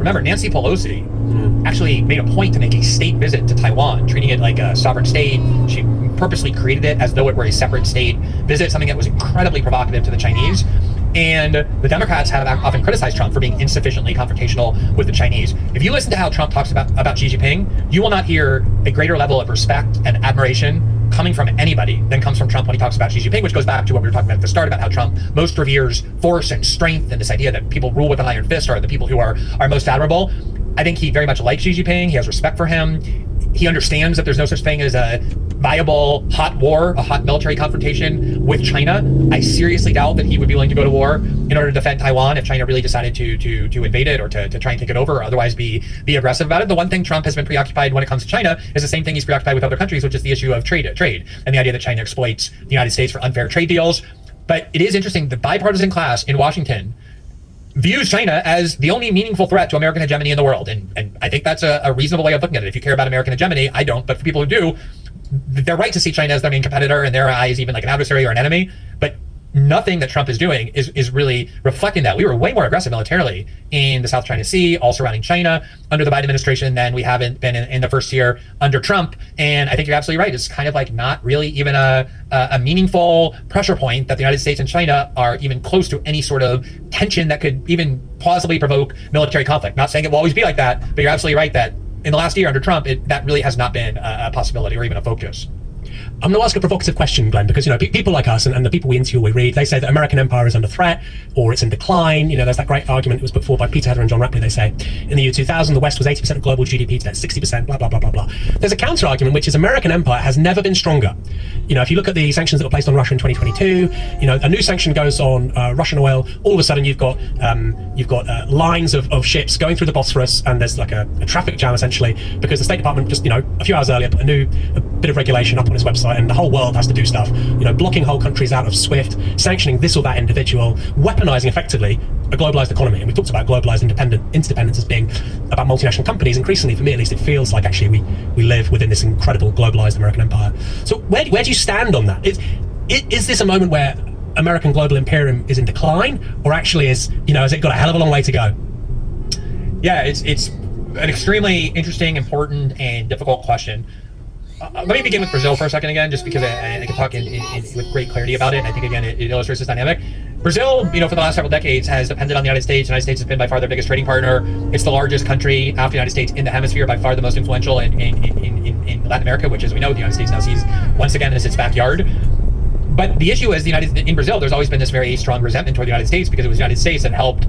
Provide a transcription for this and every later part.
remember, Nancy Pelosi actually made a point to make a state visit to Taiwan, treating it like a sovereign state. She purposely created it as though it were a separate state visit, something that was incredibly provocative to the Chinese. And the Democrats have often criticized Trump for being insufficiently confrontational with the Chinese. If you listen to how Trump talks about Xi Jinping, you will not hear a greater level of respect and admiration coming from anybody than comes from Trump when he talks about Xi Jinping, which goes back to what we were talking about at the start about how Trump most reveres force and strength and this idea that people rule with an iron fist are the people who are most admirable. I think he very much likes Xi Jinping. He has respect for him. He understands that there's no such thing as a viable hot war, a hot military confrontation with China. I seriously doubt that he would be willing to go to war in order to defend Taiwan if China really decided to invade it or to try and take it over or otherwise be aggressive about it. The one thing Trump has been preoccupied when it comes to China is the same thing he's preoccupied with other countries, which is the issue of trade and the idea that China exploits the United States for unfair trade deals. But it is interesting, the bipartisan class in Washington views China as the only meaningful threat to American hegemony in the world. And I think that's a reasonable way of looking at it. If you care about American hegemony, I don't, but for people who do, they're right to see China as their main competitor, in their eyes, even like an adversary or an enemy. But nothing that Trump is doing is really reflecting that. We were way more aggressive militarily in the South China Sea, all surrounding China, under the Biden administration than we haven't been in the first year under Trump. And I think you're absolutely right. It's kind of like not really even a meaningful pressure point that the United States and China are even close to any sort of tension that could even plausibly provoke military conflict. Not saying it will always be like that, but you're absolutely right that in the last year under Trump, that really has not been a possibility or even a focus. I'm going to ask a provocative question, Glenn, because, people like us and the people we interview, we read, they say that American empire is under threat or it's in decline. There's that great argument that was put forward by Peter Heather and John Rapley. They say in the year 2000, the West was 80% of global GDP, today it's 60%, blah, blah, blah, blah, blah. There's a counter argument, which is American empire has never been stronger. If you look at the sanctions that were placed on Russia in 2022, a new sanction goes on Russian oil. All of a sudden, you've got lines of ships going through the Bosphorus, and there's like a traffic jam essentially because the State Department just a few hours earlier put a bit of regulation up on its website, and the whole world has to do stuff. Blocking whole countries out of SWIFT, sanctioning this or that individual, weaponizing effectively a globalized economy. And we talked about globalized interdependence as being about multinational companies. Increasingly, for me at least, it feels like actually we live within this incredible globalized American empire. So where do you stand on that? Is this a moment where American global imperium is in decline, or actually has it got a hell of a long way to go? Yeah, it's an extremely interesting, important, and difficult question. Let me begin with Brazil for a second again, just because I can talk with great clarity about it. And I think, again, it illustrates this dynamic. Brazil, for the last several decades has depended on the United States. The United States has been by far their biggest trading partner. It's the largest country after the United States in the hemisphere, by far the most influential in Latin America, which, as we know, the United States now sees once again as its backyard. But the issue is in Brazil, there's always been this very strong resentment toward the United States because it was the United States that helped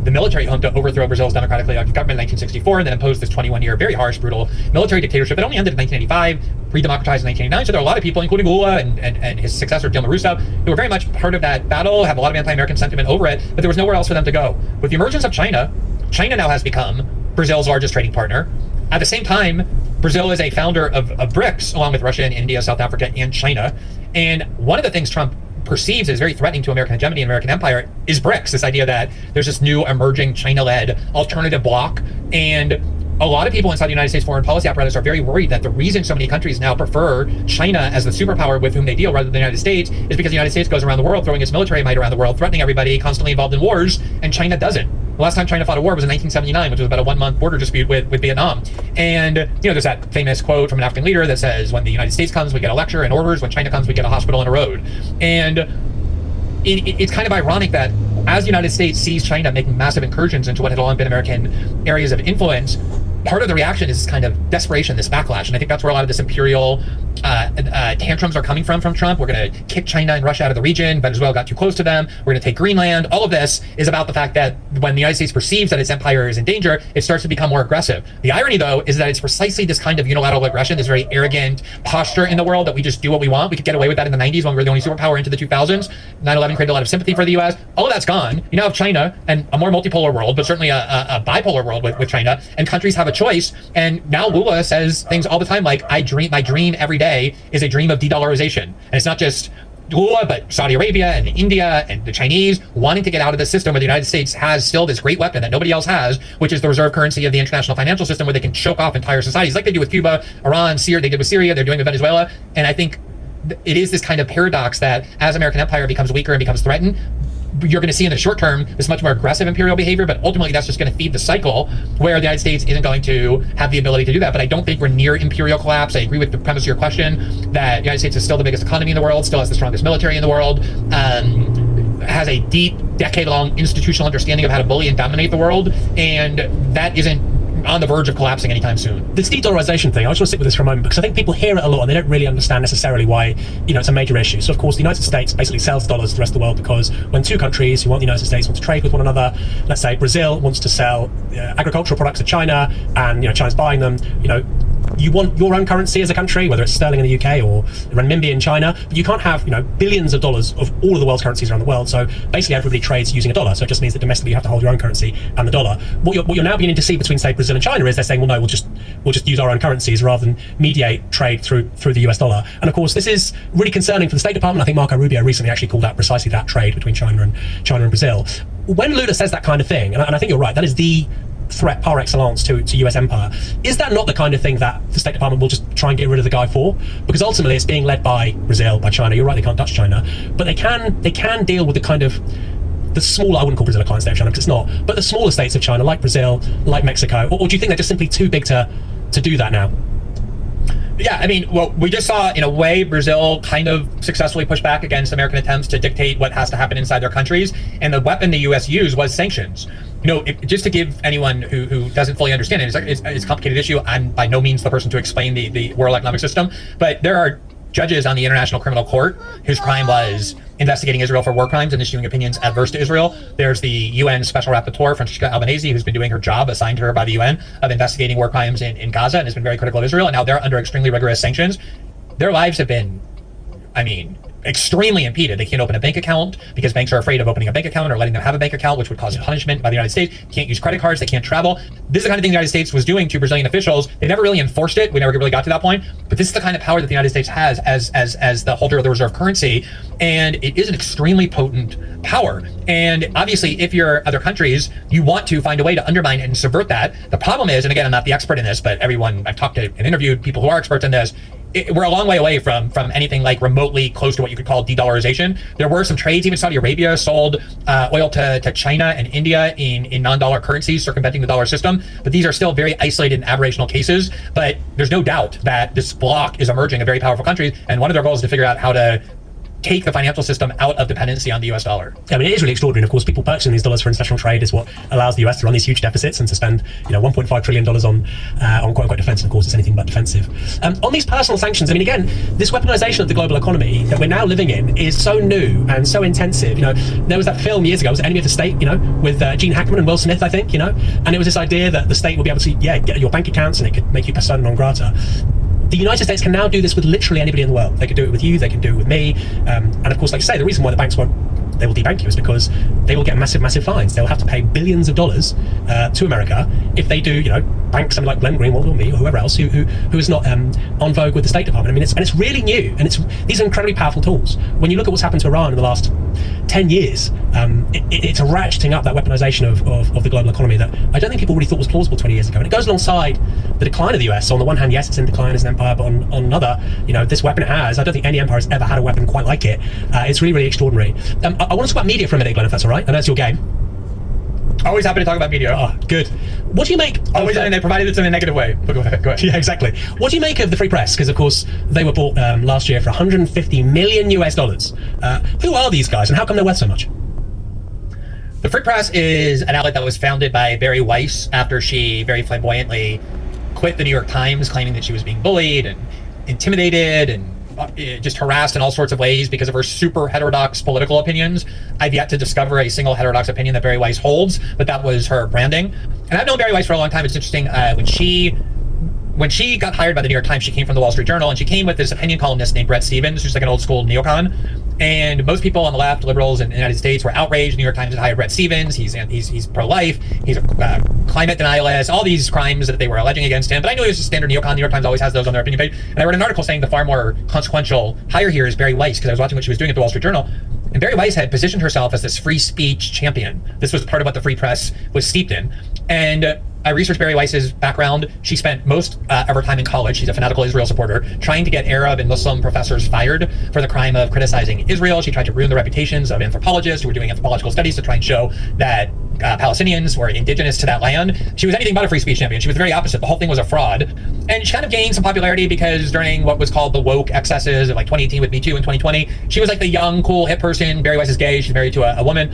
the military junta to overthrow Brazil's democratically elected government in 1964 and then imposed this 21-year, very harsh, brutal military dictatorship that only ended in 1985, re-democratized in 1989. So there are a lot of people, including Lula and his successor, Dilma Rousseff, who were very much part of that battle, have a lot of anti-American sentiment over it, but there was nowhere else for them to go. With the emergence of China, China now has become Brazil's largest trading partner. At the same time, Brazil is a founder of BRICS, along with Russia and India, South Africa, and China. And one of the things Trump perceives as very threatening to American hegemony and American empire is BRICS, this idea that there's this new emerging China-led alternative bloc. And a lot of people inside the United States foreign policy apparatus are very worried that the reason so many countries now prefer China as the superpower with whom they deal rather than the United States is because the United States goes around the world throwing its military might around the world, threatening everybody, constantly involved in wars, and China doesn't. The last time China fought a war was in 1979, which was about a 1-month border dispute with Vietnam. And, there's that famous quote from an African leader that says, when the United States comes, we get a lecture and orders. When China comes, we get a hospital and a road. And it's kind of ironic that as the United States sees China making massive incursions into what had long been American areas of influence, part of the reaction is this kind of desperation, this backlash. And I think that's where a lot of this imperial tantrums are coming from Trump. We're going to kick China and Russia out of the region. Venezuela got too close to them. We're going to take Greenland. All of this is about the fact that when the United States perceives that its empire is in danger, it starts to become more aggressive. The irony, though, is that it's precisely this kind of unilateral aggression, this very arrogant posture in the world that we just do what we want. We could get away with that in the 90s when we were the only superpower into the 2000s. 9/11 created a lot of sympathy for the U.S. All of that's gone. You now have China and a more multipolar world, but certainly a bipolar world with China, and countries have a choice. And now Lula says things all the time like, my dream every day is a dream of de-dollarization. And it's not just Lula, but Saudi Arabia and India and the Chinese wanting to get out of the system where the United States has still this great weapon that nobody else has, which is the reserve currency of the international financial system, where they can choke off entire societies like they do with Cuba, Iran, Syria, they did with Syria, they're doing with Venezuela. And I think it is this kind of paradox that as American empire becomes weaker and becomes threatened, you're going to see in the short term this much more aggressive imperial behavior, but ultimately that's just going to feed the cycle where the United States isn't going to have the ability to do that. But I don't think we're near imperial collapse. I agree with the premise of your question that the United States is still the biggest economy in the world, still has the strongest military in the world, has a deep, decade-long institutional understanding of how to bully and dominate the world, and that isn't on the verge of collapsing anytime soon. This de-dollarization thing, I just want to stick with this for a moment because I think people hear it a lot and they don't really understand necessarily why, it's a major issue. So of course the United States basically sells dollars to the rest of the world because when two countries who want the United States want to trade with one another, let's say Brazil wants to sell agricultural products to China and China's buying them, you want your own currency as a country, whether it's sterling in the UK or renminbi in China, but you can't have billions of dollars of all of the world's currencies around the world. So basically everybody trades using a dollar. So it just means that domestically you have to hold your own currency and the dollar. What you're now beginning to see between say Brazil and China is they're saying, well, no, we'll just use our own currencies rather than mediate trade through the US dollar. And of course this is really concerning for the State Department. I think Marco Rubio recently actually called out precisely that trade between China and Brazil. When Lula says that kind of thing, and I think you're right, that is the threat par excellence to US empire. Is that not the kind of thing that the State Department will just try and get rid of the guy for? Because ultimately it's being led by Brazil, by China. You're right, they can't touch China, but they can deal with the kind of the smaller, I wouldn't call Brazil a client state of China because it's not, but the smaller states of China, like Brazil, like Mexico, or do you think they're just simply too big to do that now? Yeah, I mean, well, we just saw, in a way, Brazil kind of successfully push back against American attempts to dictate what has to happen inside their countries, and the weapon the U.S. used was sanctions. Just to give anyone who doesn't fully understand it, it's a complicated issue. I'm by no means the person to explain the world economic system, but there are judges on the International Criminal Court whose crime was investigating Israel for war crimes and issuing opinions adverse to Israel. There's the UN Special Rapporteur, Francesca Albanese, who's been doing her job assigned to her by the UN of investigating war crimes in Gaza and has been very critical of Israel. And now they're under extremely rigorous sanctions. Their lives have been, extremely impeded. They can't open a bank account because banks are afraid of opening a bank account or letting them have a bank account, which would cause punishment by the United States. Can't use credit cards. They can't travel. This is the kind of thing the United States was doing to Brazilian officials. They never really enforced it. We never really got to that point. But this is the kind of power that the United States has as the holder of the reserve currency. And it is an extremely potent power. And obviously, if you're other countries, you want to find a way to undermine and subvert that. The problem is, and again, I'm not the expert in this, but everyone I've talked to and interviewed, people who are experts in this, we're a long way away from anything like remotely close to what you could call de-dollarization. There were some trades, even Saudi Arabia sold oil to China and India in non-dollar currencies, circumventing the dollar system. But these are still very isolated and aberrational cases. But there's no doubt that this bloc is emerging of very powerful countries. And one of their goals is to figure out how to take the financial system out of dependency on the US dollar. I mean, it is really extraordinary. Of course, people purchasing these dollars for international trade is what allows the US to run these huge deficits and to spend, $1.5 trillion on quote-unquote defense. And of course, it's anything but defensive. On these personal sanctions, I mean, again, this weaponization of the global economy that we're now living in is so new and so intensive. There was that film years ago, it was Enemy of the State, with Gene Hackman and Will Smith, I think, and it was this idea that the state would be able to, get your bank accounts and it could make you persona non grata. The United States can now do this with literally anybody in the world. They can do it with you, they can do it with me. And of course, like I say, the reason why the banks they will debank you is because they will get massive fines. They'll have to pay billions of dollars to America if they do, bank somebody like Glenn Greenwald or me or whoever else who is not on vogue with the State Department. I mean, it's really new, and these are incredibly powerful tools. When you look at what's happened to Iran in the last 10 years, it's a ratcheting up that weaponization of the global economy that I don't think people really thought was plausible 20 years ago. And it goes alongside the decline of the US. So on the one hand, yes, it's in decline as an empire, but on another, this weapon it has, I don't think any empire has ever had a weapon quite like it. It's really, really extraordinary. I want to talk about media for a minute, Glenn, if that's all right. I know it's your game. Always happy to talk about media. Oh, good. What do you make? Always, and they provided it in a negative way. But go ahead. Yeah, exactly. What do you make of the Free Press? Because of course they were bought last year for $150 million US. Who are these guys, and how come they're worth so much? The Free Press is an outlet that was founded by Bari Weiss after she very flamboyantly quit the New York Times, claiming that she was being bullied and intimidated and just harassed in all sorts of ways because of her super heterodox political opinions. I've yet to discover a single heterodox opinion that Bari Weiss holds, but that was her branding. And I've known Bari Weiss for a long time. It's interesting, when she got hired by the New York Times, she came from the Wall Street Journal, and she came with this opinion columnist named Bret Stephens, who's like an old school neocon. And most people on the left, liberals in the United States, were outraged. The New York Times had hired Bret Stephens. He's pro-life. He's a climate denialist. All these crimes that they were alleging against him. But I knew he was a standard neocon. The New York Times always has those on their opinion page. And I wrote an article saying the far more consequential hire here is Bari Weiss, because I was watching what she was doing at the Wall Street Journal. And Bari Weiss had positioned herself as this free speech champion. This was part of what the Free Press was steeped in. And I researched Bari Weiss's background. She spent most of her time in college, she's a fanatical Israel supporter, trying to get Arab and Muslim professors fired for the crime of criticizing Israel. She tried to ruin the reputations of anthropologists who were doing anthropological studies to try and show that Palestinians were indigenous to that land. She was anything but a free speech champion. She was the very opposite. The whole thing was a fraud. And she kind of gained some popularity because during what was called the woke excesses of like 2018 with Me Too and 2020, she was like the young, cool, hip person. Bari Weiss is gay. She's married to a woman.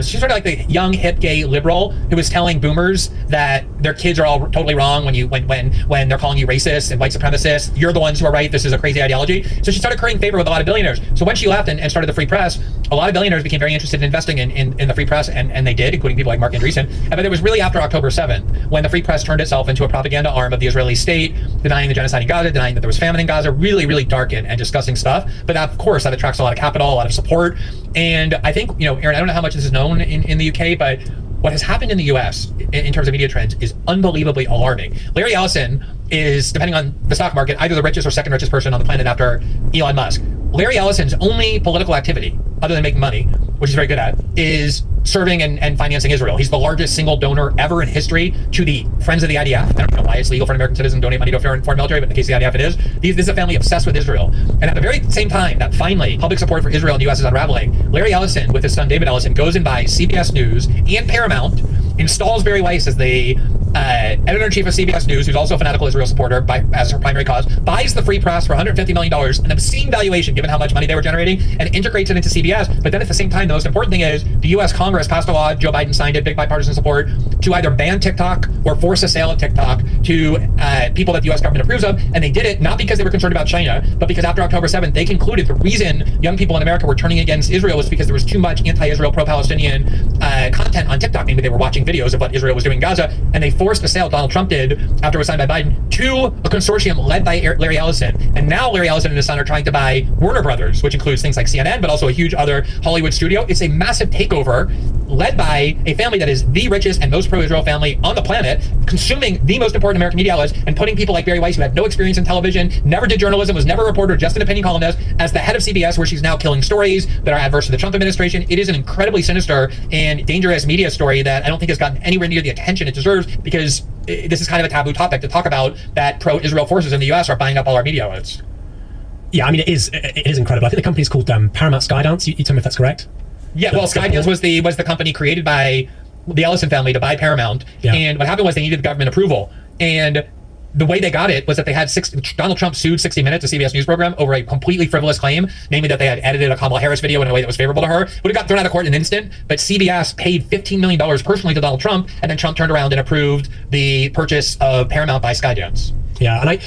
She's sort of like the young, hip, gay liberal who was telling boomers that their kids are all totally wrong when they're calling you racist and white supremacists. You're the ones who are right. This is a crazy ideology. So she started currying favor with a lot of billionaires. So when she left and started the free press, a lot of billionaires became very interested in investing in the free press, and they did, including people like Mark Andreessen. But it was really after October 7th when the free press turned itself into a propaganda arm of the Israeli state, denying the genocide in Gaza, denying that there was famine in Gaza, really, really dark and disgusting stuff. But that, of course, that attracts a lot of capital, a lot of support. And I think, Aaron, I don't know how much this is known in the UK, but what has happened in the US in terms of media trends is unbelievably alarming. Larry Ellison is, depending on the stock market, either the richest or second richest person on the planet after Elon Musk. Larry Ellison's only political activity, other than making money, which he's very good at, is serving and financing Israel. He's the largest single donor ever in history to the Friends of the IDF. I don't know why it's legal for an American citizen to donate money to a foreign military, but in the case of the IDF, it is. This is a family obsessed with Israel. And at the very same time that finally public support for Israel in the US is unraveling, Larry Ellison, with his son David Ellison, goes and buys CBS News and Paramount, installs Bari Weiss as the editor-in-chief of CBS News, who's also a fanatical Israel supporter as her primary cause, buys the free press for $150 million, an obscene valuation given how much money they were generating, and integrates it into CBS. But then at the same time, the most important thing is the US Congress passed a law, Joe Biden signed it, big bipartisan support, to either ban TikTok or force a sale of TikTok to people that the US government approves of. And they did it not because they were concerned about China, but because after October 7th, they concluded the reason young people in America were turning against Israel was because there was too much anti-Israel, pro-Palestinian content on TikTok. Maybe they were watching videos of what Israel was doing in Gaza, and they forced a sale, Donald Trump did, after it was signed by Biden, to a consortium led by Larry Ellison. And now Larry Ellison and his son are trying to buy Warner Brothers, which includes things like CNN, but also a huge other Hollywood studio. It's a massive takeover led by a family that is the richest and most pro-Israel family on the planet, consuming the most important American media outlets and putting people like Bari Weiss, who had no experience in television, never did journalism, was never a reporter, just an opinion columnist, as the head of CBS, where she's now killing stories that are adverse to the Trump administration. It is an incredibly sinister and dangerous media story that I don't think has gotten anywhere near the attention it deserves, because this is kind of a taboo topic to talk about, that pro-Israel forces in the US are buying up all our media outlets. Yeah, I mean, it is incredible. I think the company's called Paramount Skydance. You tell me if that's correct? Yeah, well, Skydance was the company created by the Ellison family to buy Paramount. Yeah. And what happened was they needed government approval. And the way they got it was that they had Donald Trump sued 60 Minutes, a CBS News program, over a completely frivolous claim, namely that they had edited a Kamala Harris video in a way that was favorable to her. Would have got thrown out of court in an instant, but CBS paid $15 million personally to Donald Trump, and then Trump turned around and approved the purchase of Paramount by Skydance. Yeah, and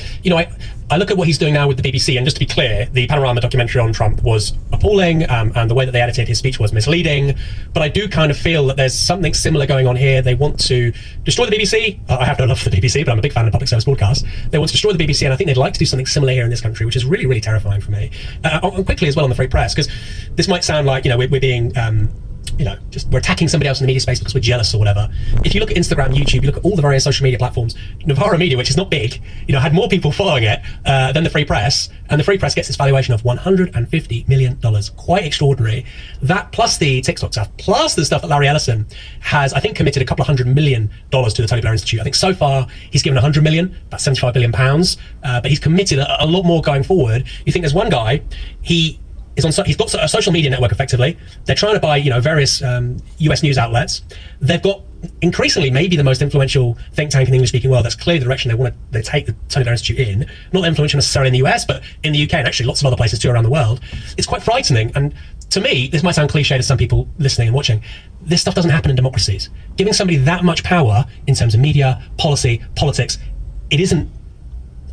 I look at what he's doing now with the BBC, and just to be clear, the Panorama documentary on Trump was appalling, and the way that they edited his speech was misleading. But I do kind of feel that there's something similar going on here. They want to destroy the BBC. I have no love for the BBC, but I'm a big fan of public service broadcasts. They want to destroy the BBC, and I think they'd like to do something similar here in this country, which is really, really terrifying for me. And quickly as well on the free press, because this might sound like, we're being... we're attacking somebody else in the media space because we're jealous or whatever. If you look at Instagram, YouTube, you look at all the various social media platforms, Novara Media, which is not big, had more people following it than the Free Press, and the Free Press gets its valuation of $150 million. Quite extraordinary. That plus the TikTok stuff, plus the stuff that Larry Ellison has, I think, committed a couple of $100 million to the Tony Blair Institute. I think so far he's given 100 million, about 75 billion pounds, but he's committed a lot more going forward. You think there's one guy, he's got a social media network effectively. They're trying to buy, various US news outlets. They've got increasingly maybe the most influential think tank in the English-speaking world. That's clearly the direction they take the Tony Blair Institute in. Not influential necessarily in the US, but in the UK and actually lots of other places too around the world. It's quite frightening. And to me, this might sound cliche to some people listening and watching. This stuff doesn't happen in democracies. Giving somebody that much power in terms of media, policy, politics, it isn't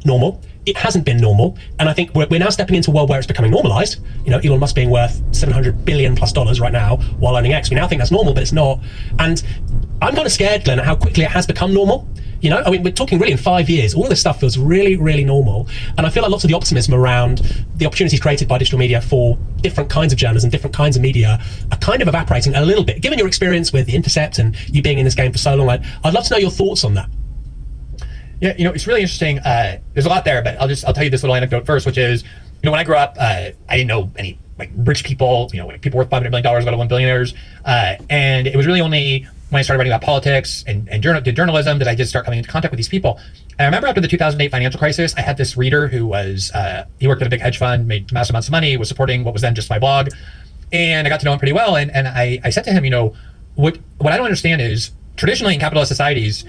normal. It hasn't been normal, and I think we're now stepping into a world where it's becoming normalized. Elon Musk being worth $700 billion plus right now while earning X. We now think that's normal, but it's not. And I'm kind of scared, Glenn, at how quickly it has become normal. We're talking really in 5 years. All of this stuff feels really, really normal. And I feel like lots of the optimism around the opportunities created by digital media for different kinds of journalism, different kinds of media, are kind of evaporating a little bit. Given your experience with The Intercept and you being in this game for so long, I'd love to know your thoughts on that. Yeah, it's really interesting. There's a lot there, but I'll tell you this little anecdote first, which is, when I grew up, I didn't know any rich people, people worth $500 million, let alone billionaires. And it was really only when I started writing about politics and did journalism, did I just start coming into contact with these people. And I remember after the 2008 financial crisis, I had this reader who was, he worked at a big hedge fund, made massive amounts of money, was supporting what was then just my blog. And I got to know him pretty well. And I said to him, you know, what I don't understand is, traditionally in capitalist societies,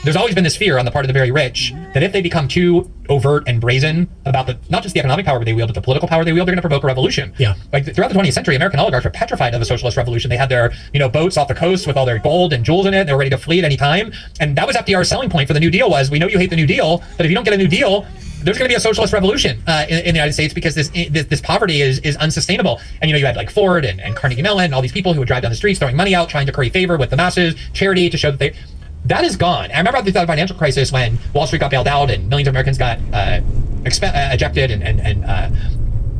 there's always been this fear on the part of the very rich that if they become too overt and brazen about not just the economic power they wield, but the political power they wield, they're going to provoke a revolution. Yeah. Like throughout the 20th century, American oligarchs were petrified of a socialist revolution. They had their, you know, boats off the coast with all their gold and jewels in it. They were ready to flee at any time. And that was FDR's selling point for the New Deal was, we know you hate the New Deal, but if you don't get a New Deal, there's going to be a socialist revolution in the United States because this poverty is unsustainable. And you know, you had like Ford and Carnegie Mellon and all these people who would drive down the streets throwing money out, trying to curry favor with the masses, charity to show that that is gone. I remember after the financial crisis when Wall Street got bailed out and millions of Americans got ejected and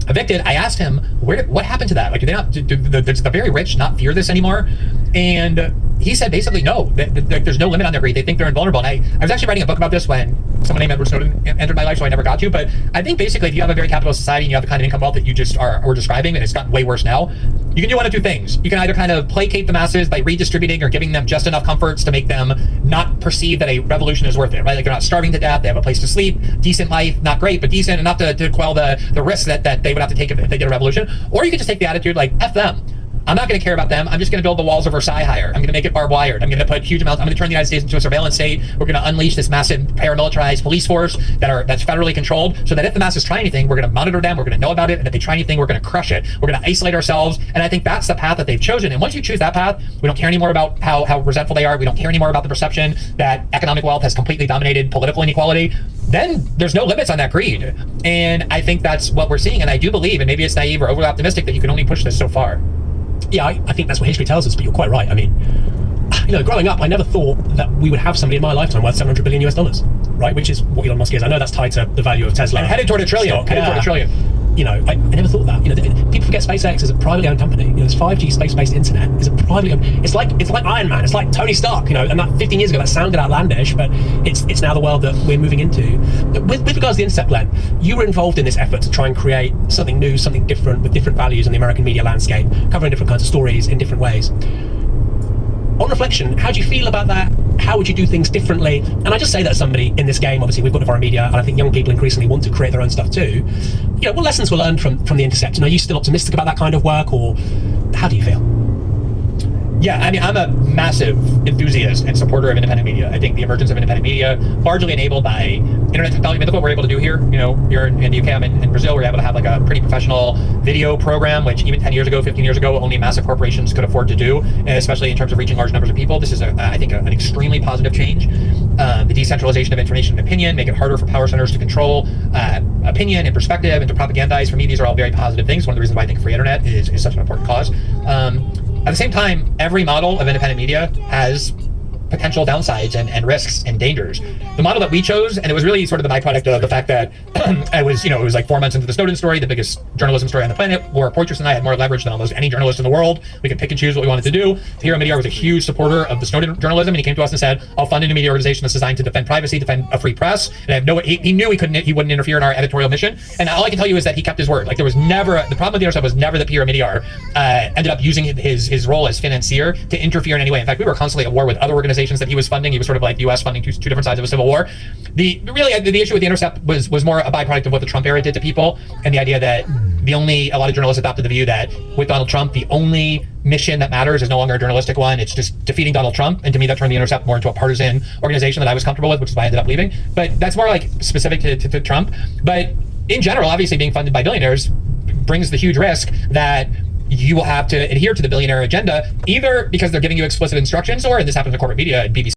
evicted. I asked him, what happened to that? Like, do they not? Do the very rich not fear this anymore? And he said basically no. There's no limit on their greed. They think they're invulnerable. And I was actually writing a book about this when someone named Edward Snowden entered my life, so I never got to. But I think basically, if you have a very capitalist society and you have the kind of income wealth that you just were describing, and it's gotten way worse now, you can do one of two things. You can either kind of placate the masses by redistributing or giving them just enough comforts to make them not perceive that a revolution is worth it, right? Like they're not starving to death, they have a place to sleep, decent life, not great, but decent enough to quell the risks that they would have to take if they get a revolution. Or you could just take the attitude like, F them. I'm not going to care about them. I'm just going to build the walls of Versailles higher. I'm going to make it barbed wired. I'm going to put huge amounts. I'm going to turn the United States into a surveillance state. We're going to unleash this massive paramilitarized police force that's federally controlled, so that if the masses try anything, we're going to monitor them. We're going to know about it, and if they try anything, we're going to crush it. We're going to isolate ourselves. And I think that's the path that they've chosen. And once you choose that path, we don't care anymore about how resentful they are. We don't care anymore about the perception that economic wealth has completely dominated political inequality. Then there's no limits on that greed. And I think that's what we're seeing. And I do believe, and maybe it's naive or overly optimistic, that you can only push this so far. Yeah, I think that's what history tells us, but you're quite right. I mean, you know, growing up, I never thought that we would have somebody in my lifetime worth 700 billion US dollars, right? Which is what Elon Musk is. I know that's tied to the value of Tesla. And headed toward a trillion. Stock. Headed toward a trillion. You know, I never thought that. You know, people forget SpaceX is a privately owned company. You know, this 5G space-based internet is a privately owned. It's like Iron Man. It's like Tony Stark. You know, and that 15 years ago that sounded outlandish, but it's now the world that we're moving into. With regards to the intercept, Glenn, you were involved in this effort to try and create something new, something different, with different values in the American media landscape, covering different kinds of stories in different ways. On reflection, how do you feel about that? How would you do things differently? And I just say that as somebody in this game, obviously we've got Novara Media, and I think young people increasingly want to create their own stuff too. You know, what lessons were learned from the Intercept? And are you still optimistic about that kind of work, or how do you feel? Yeah, I mean, I'm a massive enthusiast and supporter of independent media. I think the emergence of independent media, largely enabled by internet technology, look what we're able to do here. You know, you're in the UK, I'm in Brazil, we're able to have like a pretty professional video program, which even 10 years ago, 15 years ago, only massive corporations could afford to do, especially in terms of reaching large numbers of people. This is, I think, an extremely positive change. The decentralization of information and opinion, make it harder for power centers to control opinion and perspective and to propagandize. For me, these are all very positive things. One of the reasons why I think free internet is such an important cause. At the same time, every model of independent media has potential downsides and risks and dangers. The model that we chose, and it was really sort of the byproduct of the fact that it was like 4 months into the Snowden story, the biggest journalism story on the planet, where Poitras and I had more leverage than almost any journalist in the world. We could pick and choose what we wanted to do. Tahir Midyar was a huge supporter of the Snowden journalism, and he came to us and said, I'll fund a new media organization that's designed to defend privacy, defend a free press. And I have he knew he wouldn't interfere in our editorial mission. And all I can tell you is that he kept his word. Like, there was never, the problem with the Intercept was never that Tahir Midyar ended up using his role as financier to interfere in any way. In fact, we were constantly at war with other organizations that he was funding. He was sort of like the U.S. funding two different sides of a civil war. The issue with the Intercept was more a byproduct of what the Trump era did to people, and the idea that a lot of journalists adopted the view that with Donald Trump, the only mission that matters is no longer a journalistic one. It's just defeating Donald Trump. And to me, that turned the Intercept more into a partisan organization that I was comfortable with, which is why I ended up leaving. But that's more like specific to Trump. But in general, obviously being funded by billionaires brings the huge risk that you will have to adhere to the billionaire agenda, either because they're giving you explicit instructions, or, and this happens in corporate media, BBC